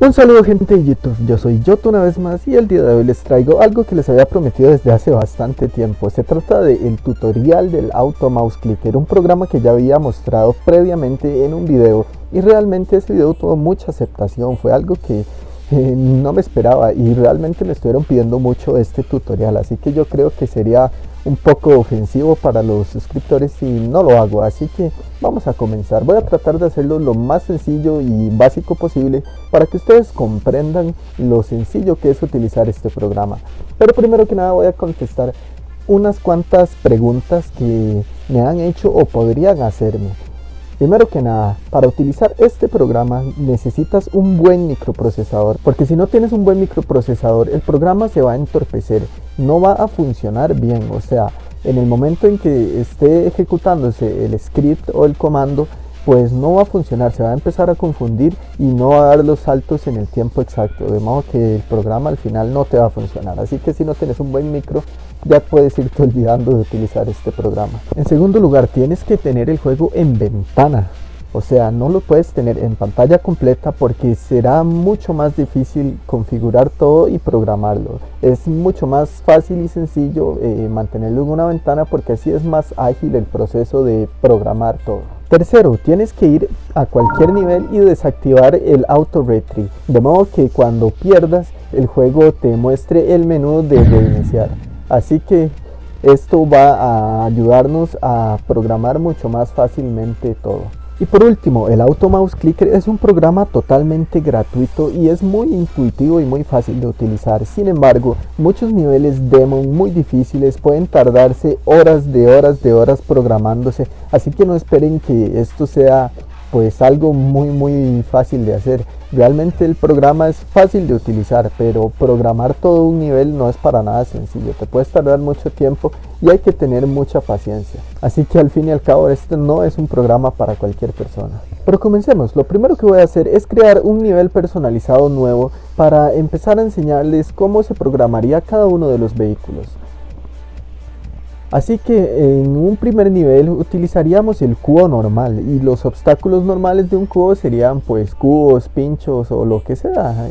Un saludo gente de YouTube, yo soy Yoto una vez más y el día de hoy les traigo algo que les había prometido desde hace bastante tiempo. Se trata del tutorial del Auto Mouse Clicker, un programa que ya había mostrado previamente en un video y realmente ese video tuvo mucha aceptación, fue algo que no me esperaba y realmente me estuvieron pidiendo mucho este tutorial, así que yo creo que sería un poco ofensivo para los suscriptores si no lo hago, así que vamos a comenzar. Voy a tratar de hacerlo lo más sencillo y básico posible para que ustedes comprendan lo sencillo que es utilizar este programa. Pero primero que nada voy a contestar unas cuantas preguntas que me han hecho o podrían hacerme. Primero que nada, para utilizar este programa necesitas un buen microprocesador, porque si no tienes un buen microprocesador el programa se va a entorpecer, no va a funcionar bien, o sea, en el momento en que esté ejecutándose el script o el comando, pues no va a funcionar, se va a empezar a confundir y no va a dar los saltos en el tiempo exacto, de modo que el programa al final no te va a funcionar. Así que si no tienes un buen micro, ya puedes irte olvidando de utilizar este programa. En segundo lugar, tienes que tener el juego en ventana. O sea, no lo puedes tener en pantalla completa porque será mucho más difícil configurar todo y programarlo. Es mucho más fácil y sencillo mantenerlo en una ventana porque así es más ágil el proceso de programar todo. Tercero, tienes que ir a cualquier nivel y desactivar el Auto Retrieve, de modo que cuando pierdas el juego te muestre el menú de reiniciar. Así que esto va a ayudarnos a programar mucho más fácilmente todo. Y por último, el Auto Mouse Clicker es un programa totalmente gratuito y es muy intuitivo y muy fácil de utilizar. Sin embargo, muchos niveles demo muy difíciles pueden tardarse horas de horas programándose, así que no esperen que esto sea pues algo muy fácil de hacer. Realmente el programa es fácil de utilizar, pero programar todo un nivel no es para nada sencillo, te puedes tardar mucho tiempo y hay que tener mucha paciencia. Así que al fin y al cabo este no es un programa para cualquier persona. Pero comencemos. Lo primero que voy a hacer es crear un nivel personalizado nuevo para empezar a enseñarles cómo se programaría cada uno de los vehículos. Así que en un primer nivel utilizaríamos el cubo normal y los obstáculos normales de un cubo serían pues cubos, pinchos o lo que sea,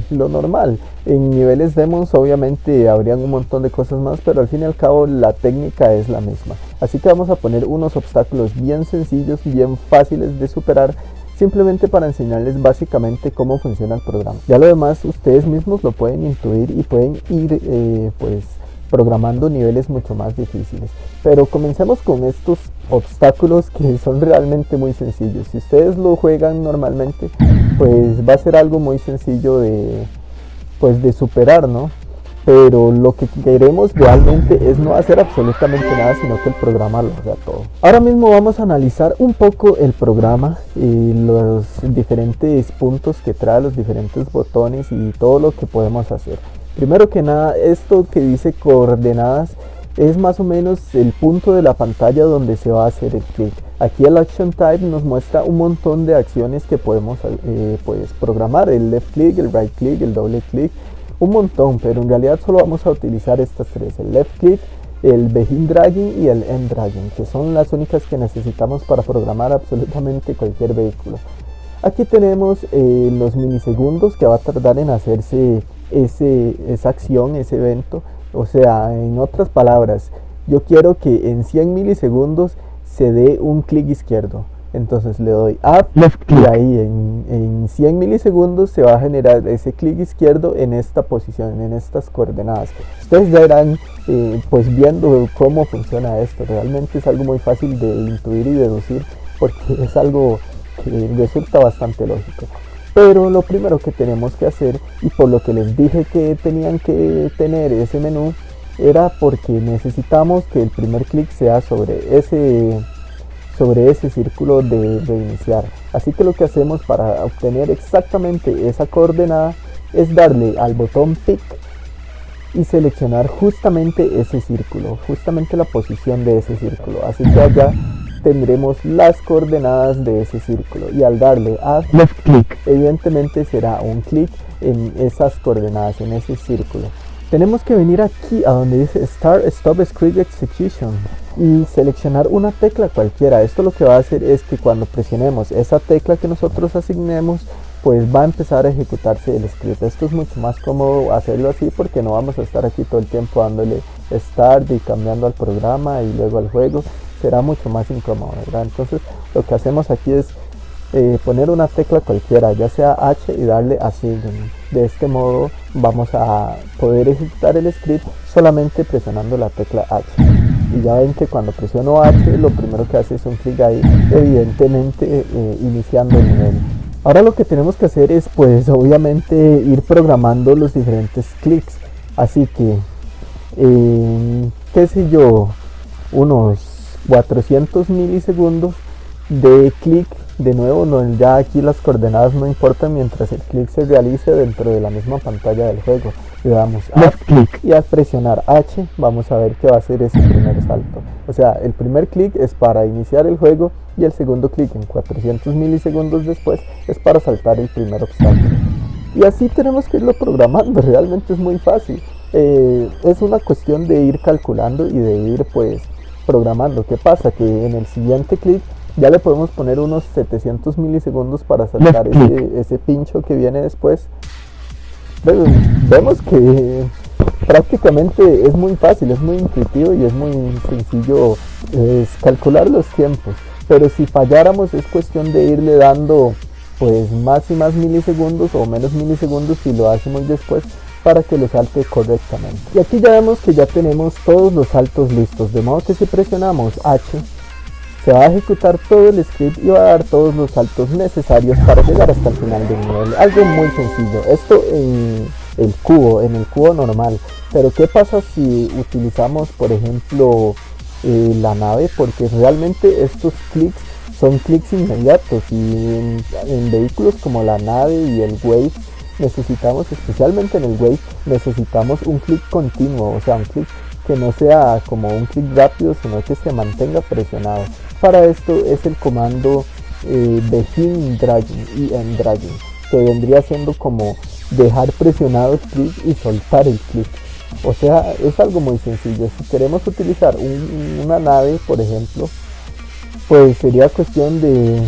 lo normal. En niveles demos obviamente habrían un montón de cosas más, pero al fin y al cabo la técnica es la misma. Así que vamos a poner unos obstáculos bien sencillos, bien fáciles de superar, simplemente para enseñarles básicamente cómo funciona el programa. Ya lo demás ustedes mismos lo pueden intuir y pueden ir pues programando niveles mucho más difíciles. Pero comencemos con estos obstáculos que son realmente muy sencillos. Si ustedes lo juegan normalmente, pues va a ser algo muy sencillo de superar, ¿no? Pero lo que queremos realmente es no hacer absolutamente nada, sino que el programa lo haga todo. Ahora mismo vamos a analizar un poco el programa y los diferentes puntos que trae, los diferentes botones y todo lo que podemos hacer. Primero que nada, esto que dice coordenadas es más o menos el punto de la pantalla donde se va a hacer el clic. Aquí el Action Type nos muestra un montón de acciones que podemos pues programar, el left click, el right click, el doble click, un montón, pero en realidad solo vamos a utilizar estas tres: el left click, el begin dragging y el end dragging, que son las únicas que necesitamos para programar absolutamente cualquier vehículo. Aquí tenemos los milisegundos que va a tardar en hacerse esa acción, ese evento. O sea, en otras palabras, yo quiero que en 100 milisegundos se dé un clic izquierdo, entonces le doy up y ahí en 100 milisegundos se va a generar ese clic izquierdo en esta posición, en estas coordenadas. Ustedes ya irán pues viendo cómo funciona esto. Realmente es algo muy fácil de intuir y deducir porque es algo que resulta bastante lógico. Pero lo primero que tenemos que hacer, y por lo que les dije que tenían que tener ese menú, era porque necesitamos que el primer clic sea sobre ese círculo de reiniciar. Así que lo que hacemos para obtener exactamente esa coordenada es darle al botón pick y seleccionar justamente ese círculo, justamente la posición de ese círculo. Así que allá tendremos las coordenadas de ese círculo y al darle a left click evidentemente será un clic en esas coordenadas, en ese círculo. Tenemos que venir aquí a donde dice Start Stop Script Execution y seleccionar una tecla cualquiera. Esto lo que va a hacer es que cuando presionemos esa tecla que nosotros asignemos, pues va a empezar a ejecutarse el script. Esto es mucho más cómodo hacerlo así porque no vamos a estar aquí todo el tiempo dándole start y cambiando al programa y luego al juego. Será mucho más incómodo, ¿verdad? Entonces lo que hacemos aquí es poner una tecla cualquiera, ya sea H, y darle así. De este modo vamos a poder ejecutar el script solamente presionando la tecla H. Y ya ven que cuando presiono H, lo primero que hace es un clic ahí, evidentemente iniciando el nivel. Ahora lo que tenemos que hacer es, pues obviamente, ir programando los diferentes clics. Así que, qué sé yo, unos 400 milisegundos de clic. De nuevo, ya aquí las coordenadas no importan mientras el clic se realice dentro de la misma pantalla del juego. Le damos a clic y al presionar H vamos a ver que va a ser ese primer salto. O sea, el primer clic es para iniciar el juego y el segundo clic en 400 milisegundos después es para saltar el primer obstáculo. Y así tenemos que irlo programando, realmente es muy fácil. Es una cuestión de ir calculando y de ir pues programando. ¿Qué pasa? Que en el siguiente clic ya le podemos poner unos 700 milisegundos para saltar ese pincho que viene después. Vemos que prácticamente es muy fácil, es muy intuitivo y es muy sencillo calcular los tiempos. Pero si falláramos es cuestión de irle dando pues más y más milisegundos o menos milisegundos si lo hacemos después para que lo salte correctamente. Y aquí ya vemos que ya tenemos todos los saltos listos, de modo que si presionamos H se va a ejecutar todo el script y va a dar todos los saltos necesarios para llegar hasta el final del nivel. Algo muy sencillo. Esto en el cubo normal. Pero ¿qué pasa si utilizamos, por ejemplo, la nave? Porque realmente estos clics son clics inmediatos y en vehículos como la nave y el Wave necesitamos, especialmente en el Wave, necesitamos un clic continuo, o sea, un clic que no sea como un clic rápido, sino que se mantenga presionado. Para esto es el comando begin dragging y end dragging, que vendría siendo como dejar presionado el clic y soltar el clic. O sea, es algo muy sencillo. Si queremos utilizar una nave, por ejemplo, pues sería cuestión de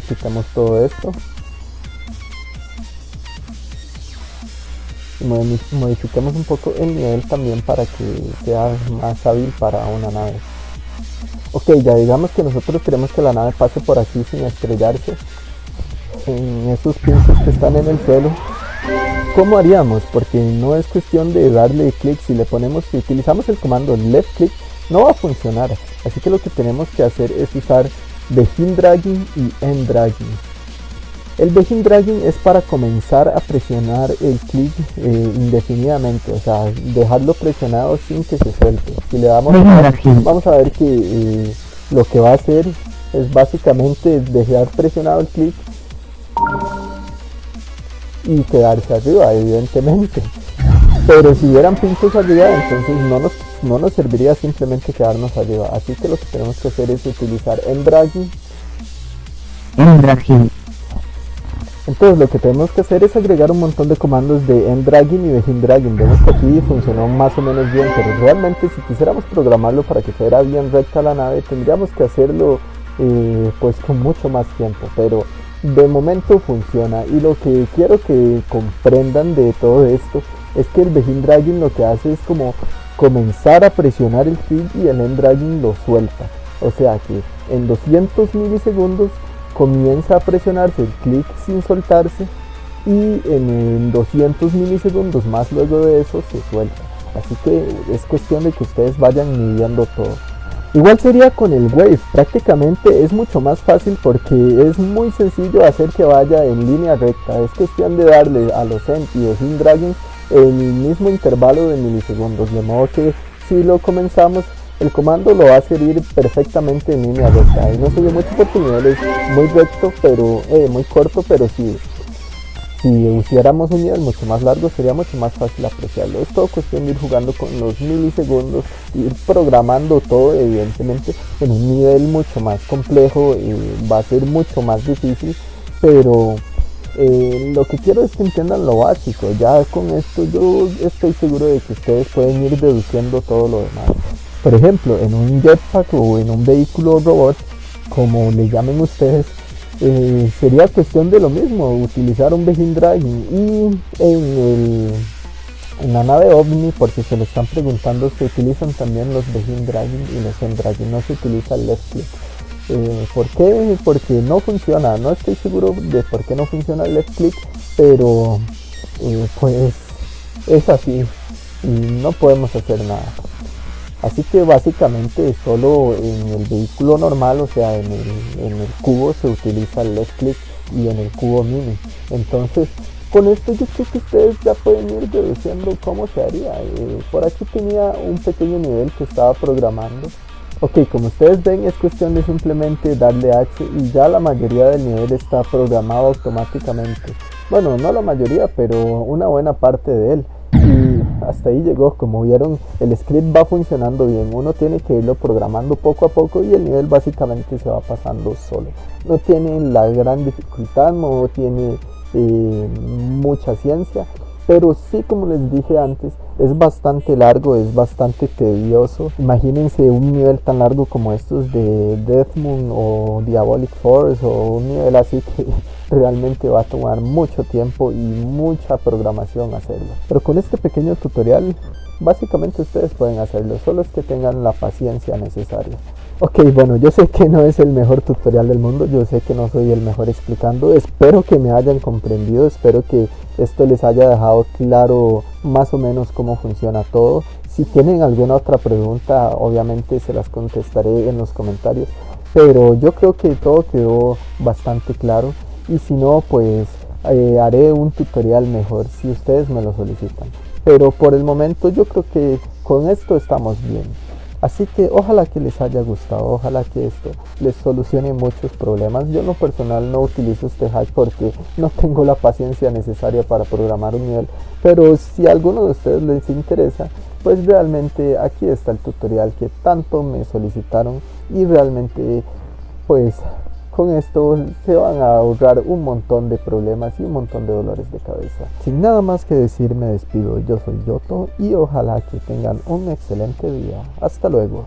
quitamos todo esto y modifiquemos un poco el nivel también para que sea más hábil para una nave. Ok, ya digamos que nosotros queremos que la nave pase por aquí sin estrellarse en esos pinchos que están en el suelo. ¿Cómo haríamos? Porque no es cuestión de darle clic. Si utilizamos el comando left click, no va a funcionar. Así que lo que tenemos que hacer es usar begin dragging y end dragging. El begin dragging es para comenzar a presionar el clic indefinidamente, o sea, dejarlo presionado sin que se suelte. Si le damos vamos a ver que lo que va a hacer es básicamente dejar presionado el clic y quedarse arriba, evidentemente. Pero si hubieran pinchos arriba, entonces no nos serviría simplemente quedarnos arriba. Así que lo que tenemos que hacer es utilizar end dragging. Entonces lo que tenemos que hacer es agregar un montón de comandos de end dragging y begin dragging. Vemos que aquí funcionó más o menos bien, pero realmente si quisiéramos programarlo para que fuera bien recta la nave, tendríamos que hacerlo pues con mucho más tiempo, pero de momento funciona. Y lo que quiero que comprendan de todo esto es que el begin dragging lo que hace es como comenzar a presionar el clic y el end dragging lo suelta. O sea que en 200 milisegundos comienza a presionarse el clic sin soltarse y en 200 milisegundos más luego de eso se suelta. Así que es cuestión de que ustedes vayan midiendo todo. Igual sería con el Wave, prácticamente es mucho más fácil porque es muy sencillo hacer que vaya en línea recta. Es cuestión de darle a los end y begin dragging el mismo intervalo de milisegundos, de modo que si lo comenzamos, el comando lo va a hacer ir perfectamente en línea recta. Y no se ve mucho porque el nivel es muy recto, pero muy corto, pero si hiciéramos un nivel mucho más largo sería mucho más fácil apreciarlo. Es todo cuestión de ir jugando con los milisegundos, ir programando todo. Evidentemente en un nivel mucho más complejo va a ser mucho más difícil, pero lo que quiero es que entiendan lo básico. Ya con esto yo estoy seguro de que ustedes pueden ir deduciendo todo lo demás. Por ejemplo, en un jetpack o en un vehículo robot, como le llamen ustedes, Sería cuestión de lo mismo, utilizar un Begin Dragon. Y en la nave OVNI, por si se lo están preguntando, se utilizan también los Begin Dragon y los End Dragon, no se utiliza el left click. ¿Por qué? Porque no funciona, no estoy seguro de por qué no funciona el left click, pero pues es así y no podemos hacer nada. Así que básicamente solo en el vehículo normal, o sea en el cubo, se utiliza el left click y en el cubo mini. Entonces con esto yo creo que ustedes ya pueden ir deduciendo cómo se haría. Por aquí tenía un pequeño nivel que estaba programando. Ok, como ustedes ven, es cuestión de simplemente darle H y ya la mayoría del nivel está programado automáticamente. Bueno, no la mayoría, pero una buena parte de él. Y hasta ahí llegó. Como vieron, el script va funcionando bien. Uno tiene que irlo programando poco a poco y el nivel básicamente se va pasando solo. No tiene la gran dificultad, no tiene mucha ciencia, pero sí, como les dije antes, es bastante largo, es bastante tedioso. Imagínense un nivel tan largo como estos de Death Moon o Diabolic Force, o un nivel así que realmente va a tomar mucho tiempo y mucha programación hacerlo. Pero con este pequeño tutorial básicamente ustedes pueden hacerlo, solo es que tengan la paciencia necesaria. Ok, bueno, yo sé que no es el mejor tutorial del mundo, yo sé que no soy el mejor explicando, espero que me hayan comprendido, espero que esto les haya dejado claro más o menos cómo funciona todo. Si tienen alguna otra pregunta, obviamente se las contestaré en los comentarios, pero yo creo que todo quedó bastante claro, y si no, pues haré un tutorial mejor si ustedes me lo solicitan. Pero por el momento yo creo que con esto estamos bien. Así que ojalá que les haya gustado, ojalá que esto les solucione muchos problemas. Yo en lo personal no utilizo este hack porque no tengo la paciencia necesaria para programar un nivel. Pero si a alguno de ustedes les interesa, pues realmente aquí está el tutorial que tanto me solicitaron. Y realmente pues con esto se van a ahorrar un montón de problemas y un montón de dolores de cabeza. Sin nada más que decir, me despido. Yo soy Yoto y ojalá que tengan un excelente día. Hasta luego.